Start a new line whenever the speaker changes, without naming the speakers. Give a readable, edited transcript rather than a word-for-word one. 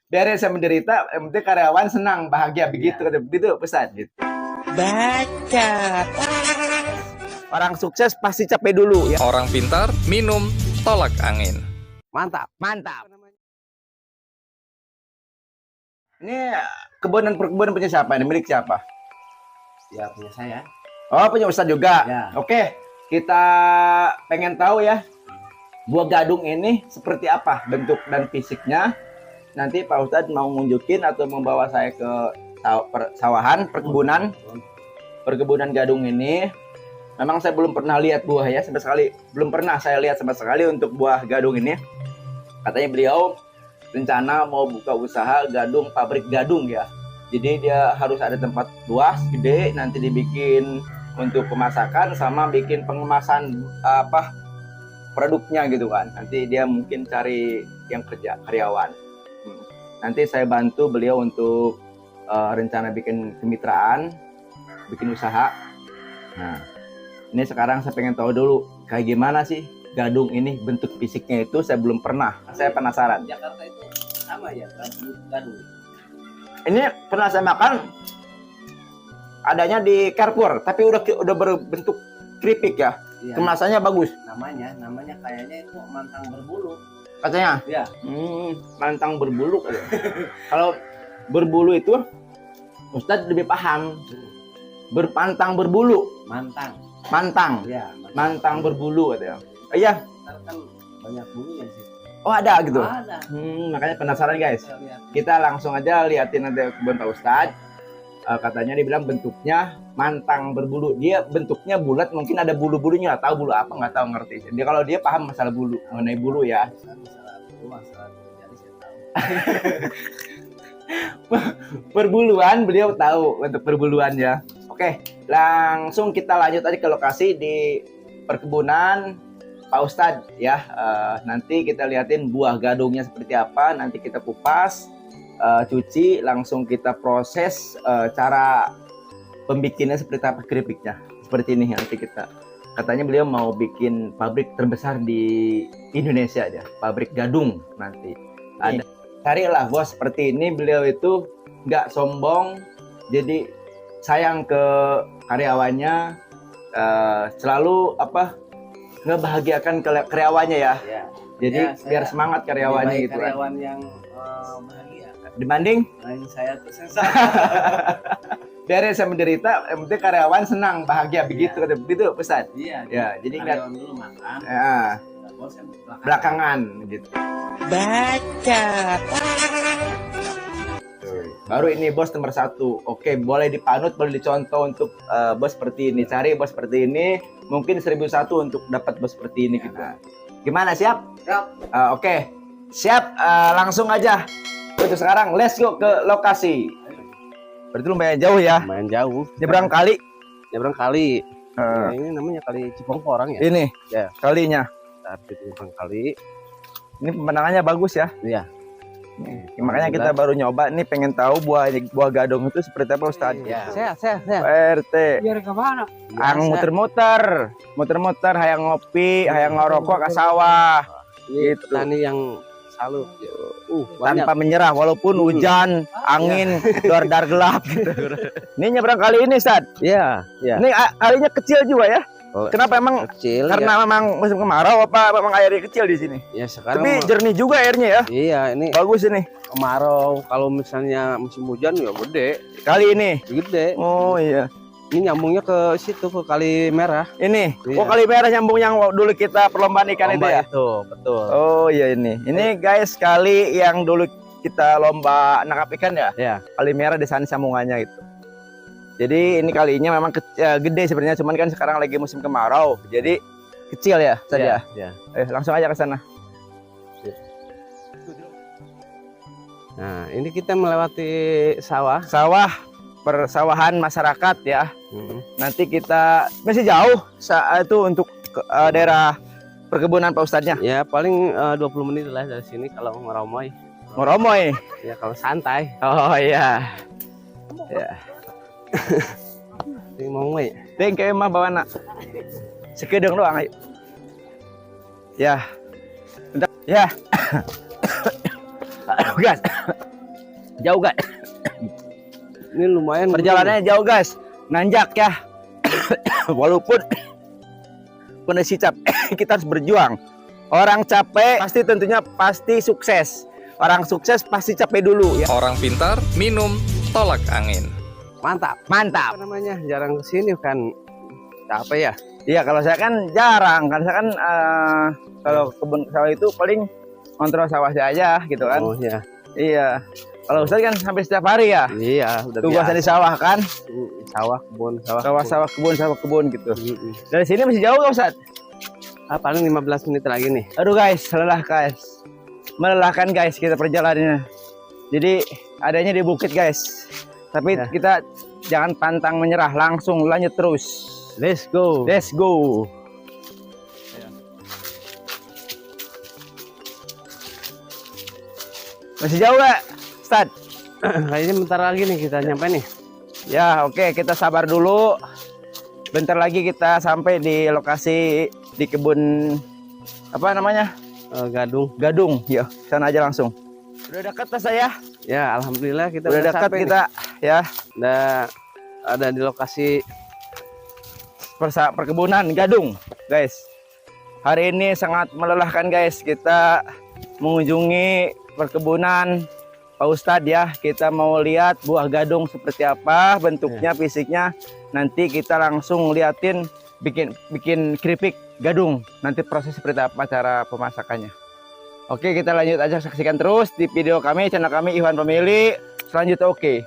Beres saya menderita, yang penting karyawan senang, bahagia, begitu begitu pesan gitu.
Baca.
Orang sukses pasti capek dulu ya.
Orang pintar minum tolak angin.
Mantap, mantap. Ini perkebunan punya siapa? Ini milik siapa?
Ya punya saya.
Oh, punya Ustadz juga.
Ya.
Oke, kita pengen tahu ya, buah gadung ini seperti apa bentuk dan fisiknya. Nanti Pak Ustadz mau nunjukin atau membawa saya ke sawahan, perkebunan gadung ini. Memang saya belum pernah lihat buah ya, sama sekali. Belum pernah saya lihat sama sekali untuk buah gadung ini. Katanya beliau rencana mau buka usaha gadung, pabrik gadung ya. Jadi dia harus ada tempat luas, gede, nanti dibikin untuk pemasakan sama bikin pengemasan produknya gitu kan. Nanti dia mungkin cari yang kerja, karyawan. Nanti saya bantu beliau untuk rencana bikin kemitraan, bikin usaha. Nah, ini sekarang saya pengen tahu dulu kayak gimana sih gadung ini, bentuk fisiknya itu saya belum pernah. Saya penasaran.
Jakarta itu sama ya gadung.
Ini pernah saya makan adanya di Carrefour, tapi udah berbentuk keripik ya.
Ya.
Kemasannya bagus.
Namanya kayaknya itu mantang berbulu.
Katanya.
Ya.
Mantang berbulu. Kalau berbulu itu Ustadz lebih paham. Berpantang berbulu. Mantang.
Ya.
Mantang berbulu katanya. Iya.
Kan banyak bulunya sih.
Oh ada gitu.
Ada.
Makanya penasaran guys.
Saya lihat.
Kita langsung aja liatin nanti kebun Pak Ustadz. Katanya dibilang bentuknya mantang berbulu. Dia bentuknya bulat, mungkin ada bulu-bulunya. Tahu bulu apa nggak tahu, ngerti. Dia kalau dia paham masalah bulu, mengenai bulu ya.
Masalah jadi saya tahu.
Perbuluan beliau tahu untuk perbuluannya. Oke, langsung kita lanjut aja ke lokasi di perkebunan Pak Ustadz ya. Nanti kita liatin buah gadungnya seperti apa. Nanti kita kupas, cuci, langsung kita proses. Cara pembikinnya seperti apa, keripiknya seperti ini. Nanti kita, katanya beliau mau bikin pabrik terbesar di Indonesia aja, pabrik gadung nanti. Ada, carilah bos seperti ini. Beliau itu nggak sombong, jadi sayang ke karyawannya, selalu ngebahagiakan karyawannya ya.
Ya.
Jadi
Ya,
biar semangat karyawannya
lebih baik
gitu kan.
karyawan yang bahagia.
Dibanding
Lain saya tuh sensasi.
beres saya menderita, yang penting karyawan senang, bahagia, begitu begitu pesan.
Iya.
Ya, jadi nggak
karyawan dulu makan.
ya,
Bosnya
belakangan gitu.
Baca.
Baru ini bos nomor 1. Oke, boleh dipanut, boleh dicontoh untuk bos seperti ini. Cari bos seperti ini, mungkin 1001 untuk dapat bos seperti ini gitu. Gimana, siap?
Siap.
Oke, siap. Langsung aja. Untuk sekarang, let's go ke lokasi. Berarti lumayan jauh ya?
Main jauh.
Nyebrang kali.
Nyebrang kali.
Eh,
Ini namanya kali Cipongkorang ya.
ini
Ya.
kalinya.
Tapi nyebrang kali.
Ini pemandangannya bagus ya.
Iya.
Nih, makanya kita baru nyoba nih, pengen tahu buah gadung itu seperti apa Ustadz.
Iya.
Saya.
RT.
Biar kemana?
Ang muter-muter, hayang ngopi, hayang ngerokok ke sawah.
Ini
Gitu.
petani yang salut. Banyak.
Tanpa menyerah walaupun hujan, angin, dar gelap gitu. Ini nyebrang kali ini, Ustadz.
Iya, iya.
Ini kalinya kecil juga ya.
Oh,
Kenapa emang?
kecil
Karena memang musim kemarau apa memang airnya kecil di sini?
ya sekarang
Tapi jernih juga airnya ya.
iya, ini
Bagus ini.
kemarau. Kalau misalnya musim hujan ya gede.
Kali ini.
Gede.
Oh iya.
Ini nyambungnya ke situ, ke Kali Merah.
Ini.
Iya.
Oh, kali merah nyambung yang dulu kita perlombaan ikan itu
Lomba
ya.
itu, betul.
Oh iya ini. Ini guys, kali yang dulu kita lomba nangkap ikan ya.
Ya.
Kali merah di sana sambungannya itu. Jadi ini kalinya memang gede sebenarnya, cuman kan sekarang lagi musim kemarau. Jadi kecil ya saja.
Ya.
Langsung aja ke sana.
Nah, ini kita melewati sawah.
Sawah, persawahan masyarakat ya. Nanti kita masih jauh saat itu untuk daerah perkebunan Pak Ustadznya.
Ya, paling 20 menit lah dari sini kalau ngeromoy.
Ngoromoy.
Ya, kalau santai.
Oh iya. Ya.
Ini mau nge.
Deng kayak mah bawa nak. Sekedeng doang ayo. Ya. Bentar. Ya. Gas. Jauh guys.
Ini lumayan.
Perjalanannya jauh guys. Nanjak ya. Walaupun kondisi capek, kita harus berjuang. Orang capek pasti sukses. Orang sukses pasti capek dulu ya.
Orang pintar minum tolak angin.
Mantap.
Mantap.
Apa namanya? Jarang kesini kan. Capek ya?
Iya, kalau saya kan jarang. Kan saya kan kalau kebun sawah itu paling kontrol sawah saya aja gitu kan.
Oh iya.
Iya. Kalau Ustaz kan sampai setiap hari ya.
Iya, udah
Tugasnya di
biasa.
sawah kan.
Sawah, kebun,
Sawah kebun gitu.
Mm-mm.
Dari sini masih jauh nggak Ustaz?
Paling 15 menit lagi nih.
Aduh guys, melelahkan guys kita perjalanannya. Jadi adanya di bukit guys. Tapi
Ya.
kita jangan pantang menyerah, langsung lanjut terus.
Let's go.
Let's go. Masih jauh nggak, Ustaz?
Kayaknya bentar lagi nih kita nyampe nih.
Ya, oke, kita sabar dulu. Bentar lagi kita sampai di lokasi di kebun apa namanya?
Gadung.
Gadung. Ya, sana aja langsung. Udah dekat tas saya.
Ya, alhamdulillah kita
Udah dekat
sampai
kita ya.
Udah ada di lokasi.
Perkebunan Gadung, guys. Hari ini sangat melelahkan, guys. Kita mengunjungi perkebunan Pak Ustadz ya. Kita mau lihat buah gadung seperti apa bentuknya, fisiknya. Nanti kita langsung liatin bikin keripik gadung. Nanti proses seperti apa cara pemasakannya. Oke, kita lanjut aja, saksikan terus di video kami, channel kami Iwan Family. Selanjutnya oke.